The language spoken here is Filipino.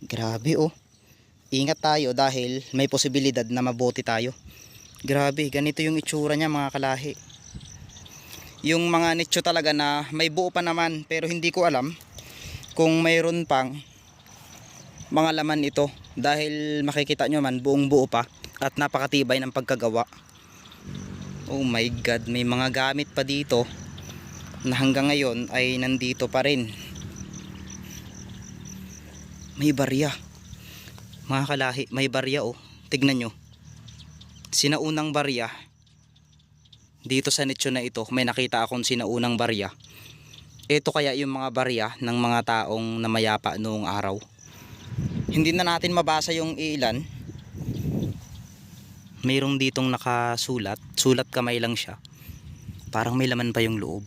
Grabe oh. Ingat tayo dahil may posibilidad na mabote tayo. Grabe, ganito yung itsura niya mga kalahi. Yung mga nicho talaga na may buo pa naman, pero hindi ko alam kung mayroon pang mga laman ito. Dahil makikita nyo man buong buo pa at napakatibay ng pagkagawa. Oh my god, may mga gamit pa dito na hanggang ngayon ay nandito pa rin. May barya mga kalahi, may barya oh. Tignan nyo, sinaunang barya. Dito sa nicho na ito may nakita akong sinaunang barya. Ito kaya yung mga barya ng mga taong namayapa noong araw. Hindi na natin mabasa yung ilan. Mayroong ditong nakasulat, sulat kamay lang siya. Parang may laman pa yung loob.